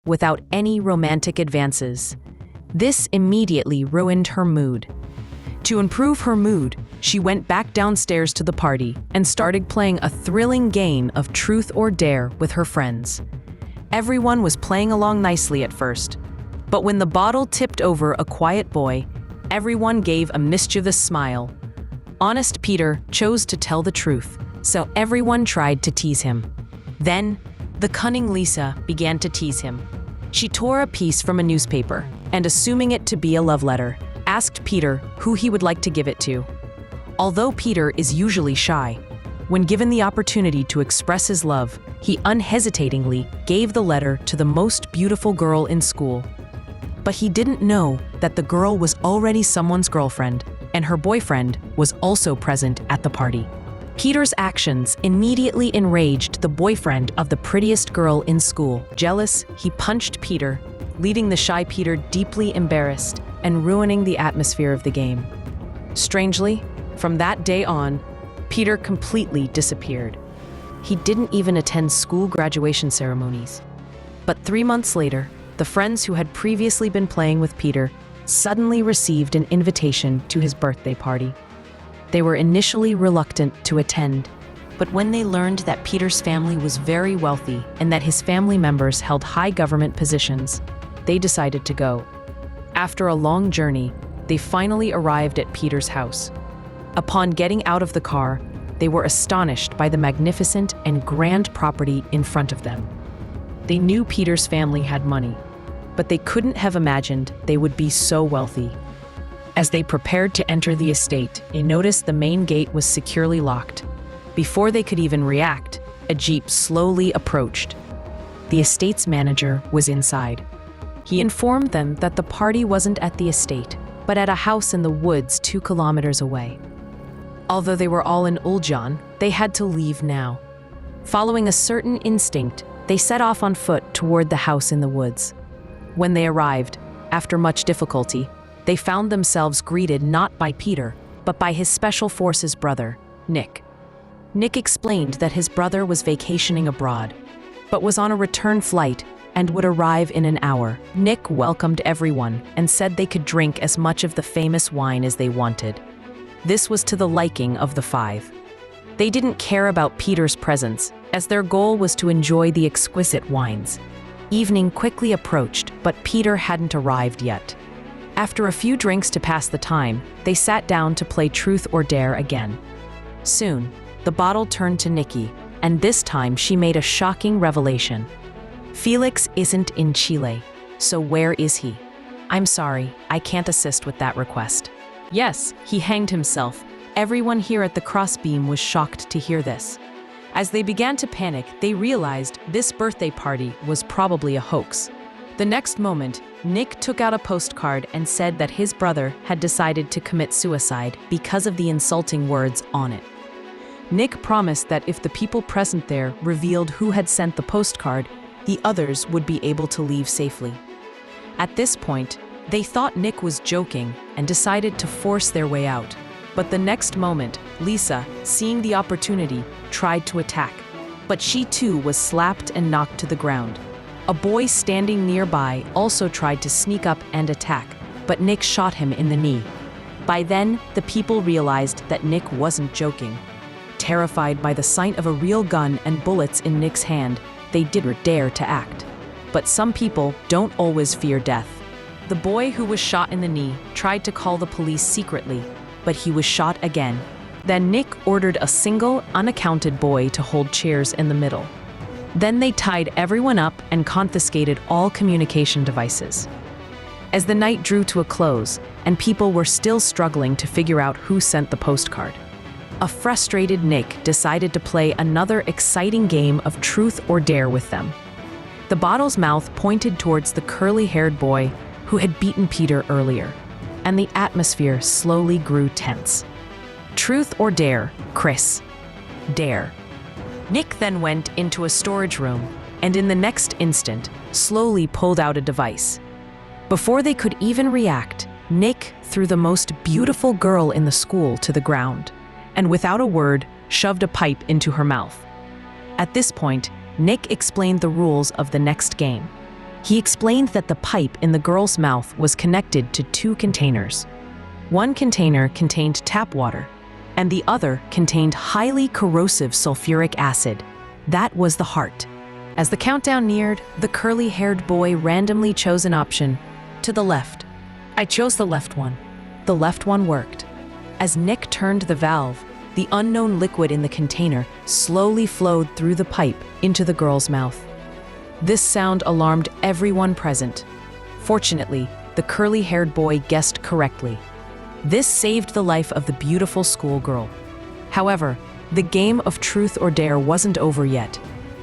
without any romantic advances. This immediately ruined her mood. To improve her mood, she went back downstairs to the party and started playing a thrilling game of truth or dare with her friends. Everyone was playing along nicely at first, but when the bottle tipped over a quiet boy, everyone gave a mischievous smile. Honest Peter chose to tell the truth, so everyone tried to tease him. Then, the cunning Lisa began to tease him. She tore a piece from a newspaper and, assuming it to be a love letter, asked Peter who he would like to give it to. Although Peter is usually shy, when given the opportunity to express his love, he unhesitatingly gave the letter to the most beautiful girl in school. But he didn't know that the girl was already someone's girlfriend, and her boyfriend was also present at the party. Peter's actions immediately enraged the boyfriend of the prettiest girl in school. Jealous, he punched Peter, leaving the shy Peter deeply embarrassed and ruining the atmosphere of the game. Strangely, from that day on, Peter completely disappeared. He didn't even attend school graduation ceremonies. But 3 months later, the friends who had previously been playing with Peter suddenly received an invitation to his birthday party. They were initially reluctant to attend, but when they learned that Peter's family was very wealthy and that his family members held high government positions, they decided to go. After a long journey, they finally arrived at Peter's house. Upon getting out of the car, they were astonished by the magnificent and grand property in front of them. They knew Peter's family had money, but they couldn't have imagined they would be so wealthy. As they prepared to enter the estate, they noticed the main gate was securely locked. Before they could even react, a jeep slowly approached. The estate's manager was inside. He informed them that the party wasn't at the estate, but at a house in the woods 2 kilometers away. Although they were all in Uljan, they had to leave now. Following a certain instinct, they set off on foot toward the house in the woods. When they arrived, after much difficulty, they found themselves greeted not by Peter, but by his special forces brother, Nick. Nick explained that his brother was vacationing abroad, but was on a return flight and would arrive in an hour. Nick welcomed everyone and said they could drink as much of the famous wine as they wanted. This was to the liking of the 5. They didn't care about Peter's presence, as their goal was to enjoy the exquisite wines. Evening quickly approached, but Peter hadn't arrived yet. After a few drinks to pass the time, they sat down to play Truth or Dare again. Soon, the bottle turned to Nikki, and this time she made a shocking revelation. Felix isn't in Chile, so where is he? I'm sorry, I can't assist with that request. Yes, he hanged himself. Everyone here at the crossbeam was shocked to hear this. As they began to panic, they realized this birthday party was probably a hoax. The next moment, Nick took out a postcard and said that his brother had decided to commit suicide because of the insulting words on it. Nick promised that if the people present there revealed who had sent the postcard, the others would be able to leave safely. At this point, they thought Nick was joking and decided to force their way out. But the next moment, Lisa, seeing the opportunity, tried to attack. But she too was slapped and knocked to the ground. A boy standing nearby also tried to sneak up and attack, but Nick shot him in the knee. By then, the people realized that Nick wasn't joking. Terrified by the sight of a real gun and bullets in Nick's hand, they didn't dare to act. But some people don't always fear death. The boy who was shot in the knee tried to call the police secretly, but he was shot again. Then Nick ordered a single, unaccounted boy to hold chairs in the middle. Then they tied everyone up and confiscated all communication devices. As the night drew to a close, and people were still struggling to figure out who sent the postcard, a frustrated Nick decided to play another exciting game of Truth or Dare with them. The bottle's mouth pointed towards the curly-haired boy who had beaten Peter earlier, and the atmosphere slowly grew tense. Truth or Dare, Chris. Dare. Nick then went into a storage room and in the next instant slowly pulled out a device. Before they could even react, Nick threw the most beautiful girl in the school to the ground and without a word shoved a pipe into her mouth. At this point, Nick explained the rules of the next game. He explained that the pipe in the girl's mouth was connected to two containers. One container contained tap water, and the other contained highly corrosive sulfuric acid. That was the heart. As the countdown neared, the curly-haired boy randomly chose an option. To the left. I chose the left one. The left one worked. As Nick turned the valve, the unknown liquid in the container slowly flowed through the pipe into the girl's mouth. This sound alarmed everyone present. Fortunately, the curly-haired boy guessed correctly. This saved the life of the beautiful schoolgirl. However, the game of truth or dare wasn't over yet.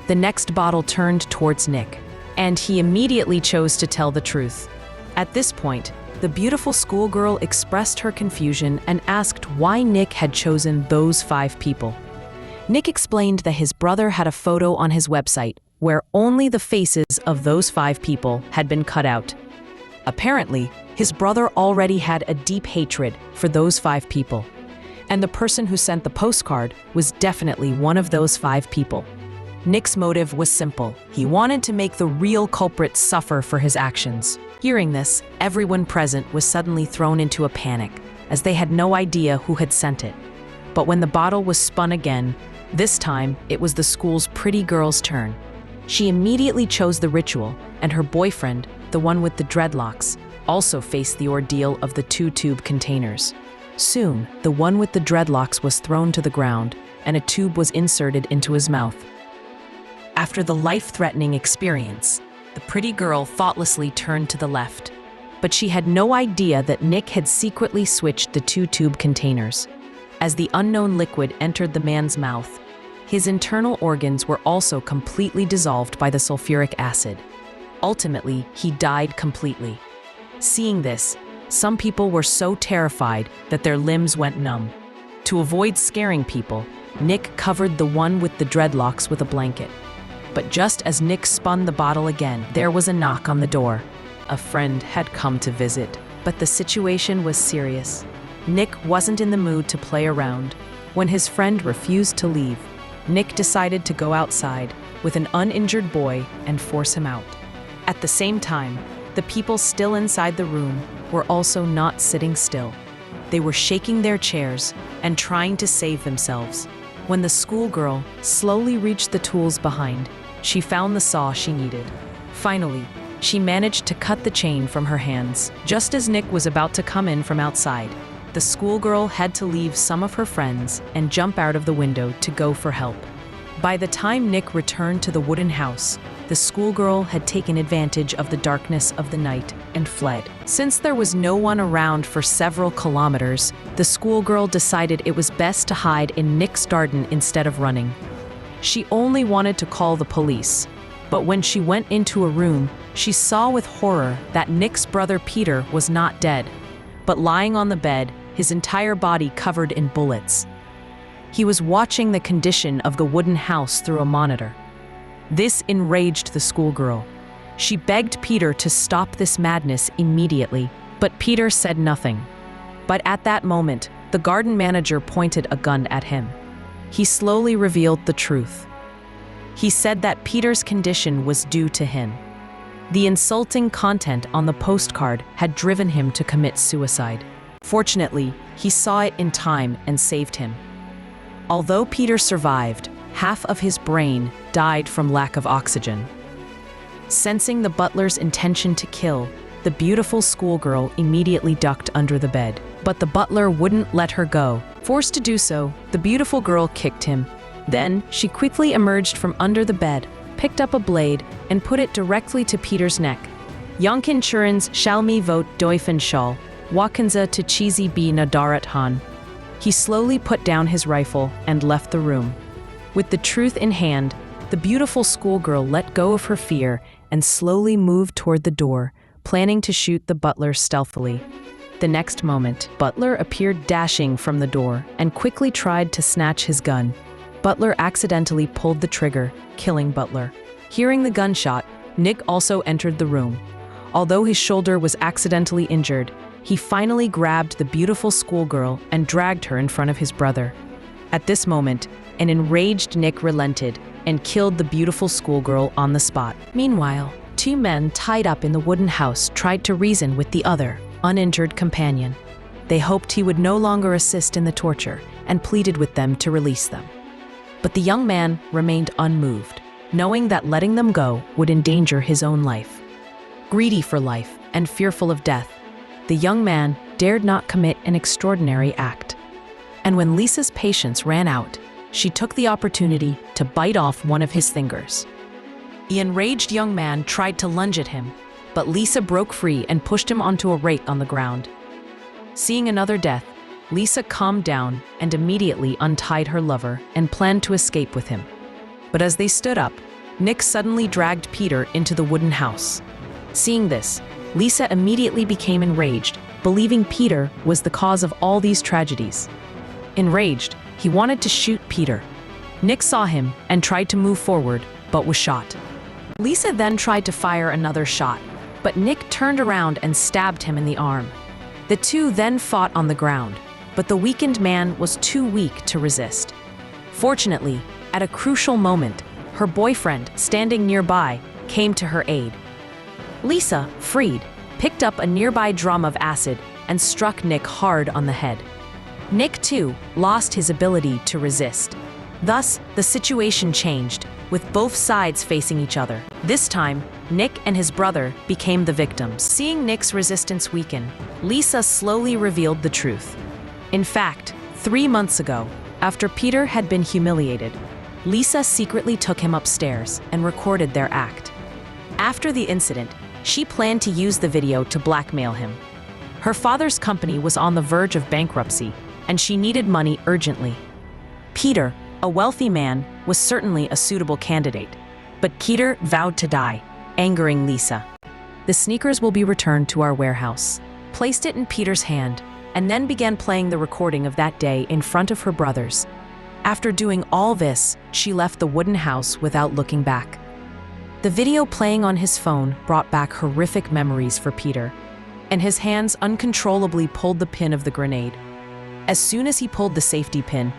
The next bottle turned towards Nick, and he immediately chose to tell the truth. At this point, the beautiful schoolgirl expressed her confusion and asked why Nick had chosen those 5 people. Nick explained that his brother had a photo on his website where only the faces of those 5 people had been cut out. Apparently, his brother already had a deep hatred for those 5 people, and the person who sent the postcard was definitely one of those 5 people. Nick's motive was simple. He wanted to make the real culprit suffer for his actions. Hearing this, everyone present was suddenly thrown into a panic, as they had no idea who had sent it. But when the bottle was spun again, this time it was the school's pretty girl's turn. She immediately chose the ritual, and her boyfriend, the one with the dreadlocks, also faced the ordeal of the 2 tube containers. Soon, the one with the dreadlocks was thrown to the ground, and a tube was inserted into his mouth. After the life-threatening experience, the pretty girl thoughtlessly turned to the left, but she had no idea that Nick had secretly switched the 2 tube containers. As the unknown liquid entered the man's mouth, his internal organs were also completely dissolved by the sulfuric acid. Ultimately, he died completely. Seeing this, some people were so terrified that their limbs went numb. To avoid scaring people, Nick covered the one with the dreadlocks with a blanket. But just as Nick spun the bottle again, there was a knock on the door. A friend had come to visit, but the situation was serious. Nick wasn't in the mood to play around. When his friend refused to leave, Nick decided to go outside with an uninjured boy and force him out. At the same time, the people still inside the room were also not sitting still. They were shaking their chairs and trying to save themselves. When the schoolgirl slowly reached the tools behind, she found the saw she needed. Finally, she managed to cut the chain from her hands. Just as Nick was about to come in from outside, the schoolgirl had to leave some of her friends and jump out of the window to go for help. By the time Nick returned to the wooden house, the schoolgirl had taken advantage of the darkness of the night and fled. Since there was no one around for several kilometers, the schoolgirl decided it was best to hide in Nick's garden instead of running. She only wanted to call the police, but when she went into a room, she saw with horror that Nick's brother Peter was not dead, but lying on the bed, his entire body covered in bullets. He was watching the condition of the wooden house through a monitor. This enraged the schoolgirl. She begged Peter to stop this madness immediately, but Peter said nothing. But at that moment, the garden manager pointed a gun at him. He slowly revealed the truth. He said that Peter's condition was due to him. The insulting content on the postcard had driven him to commit suicide. Fortunately, he saw it in time and saved him. Although Peter survived, half of his brain died from lack of oxygen. Sensing the butler's intention to kill, the beautiful schoolgirl immediately ducked under the bed. But the butler wouldn't let her go. Forced to do so, the beautiful girl kicked him. Then, she quickly emerged from under the bed, picked up a blade, and put it directly to Peter's neck. Yankin Churins shall me vote doifen shal, wakanza to cheesy be nadarat han. He slowly put down his rifle and left the room. With the truth in hand, the beautiful schoolgirl let go of her fear and slowly moved toward the door, planning to shoot the butler stealthily. The next moment, Butler appeared dashing from the door and quickly tried to snatch his gun. Butler accidentally pulled the trigger, killing Butler. Hearing the gunshot, Nick also entered the room. Although his shoulder was accidentally injured, he finally grabbed the beautiful schoolgirl and dragged her in front of his brother. At this moment, an enraged Nick relented and killed the beautiful schoolgirl on the spot. Meanwhile, two men tied up in the wooden house tried to reason with the other, uninjured companion. They hoped he would no longer assist in the torture and pleaded with them to release them. But the young man remained unmoved, knowing that letting them go would endanger his own life. Greedy for life and fearful of death, the young man dared not commit an extraordinary act. And when Lisa's patience ran out, she took the opportunity to bite off one of his fingers. The enraged young man tried to lunge at him, but Lisa broke free and pushed him onto a rake on the ground. Seeing another death, Lisa calmed down and immediately untied her lover and planned to escape with him. But as they stood up, Nick suddenly dragged Peter into the wooden house. Seeing this, Lisa immediately became enraged, believing Peter was the cause of all these tragedies. Enraged, he wanted to shoot Peter. Nick saw him and tried to move forward, but was shot. Lisa then tried to fire another shot, but Nick turned around and stabbed him in the arm. The two then fought on the ground, but the weakened man was too weak to resist. Fortunately, at a crucial moment, her boyfriend, standing nearby, came to her aid. Lisa, freed, picked up a nearby drum of acid and struck Nick hard on the head. Nick, too, lost his ability to resist. Thus, the situation changed, with both sides facing each other. This time, Nick and his brother became the victims. Seeing Nick's resistance weaken, Lisa slowly revealed the truth. In fact, 3 months ago, after Peter had been humiliated, Lisa secretly took him upstairs and recorded their act. After the incident, she planned to use the video to blackmail him. Her father's company was on the verge of bankruptcy, and she needed money urgently. Peter, a wealthy man, was certainly a suitable candidate, but Peter vowed to die, angering Lisa. The sneakers will be returned to our warehouse. Placed it in Peter's hand, and then began playing the recording of that day in front of her brothers. After doing all this, she left the wooden house without looking back. The video playing on his phone brought back horrific memories for Peter, and his hands uncontrollably pulled the pin of the grenade. As soon as he pulled the safety pin,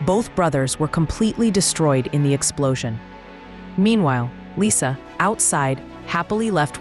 both brothers were completely destroyed in the explosion. Meanwhile, Lisa, outside, happily left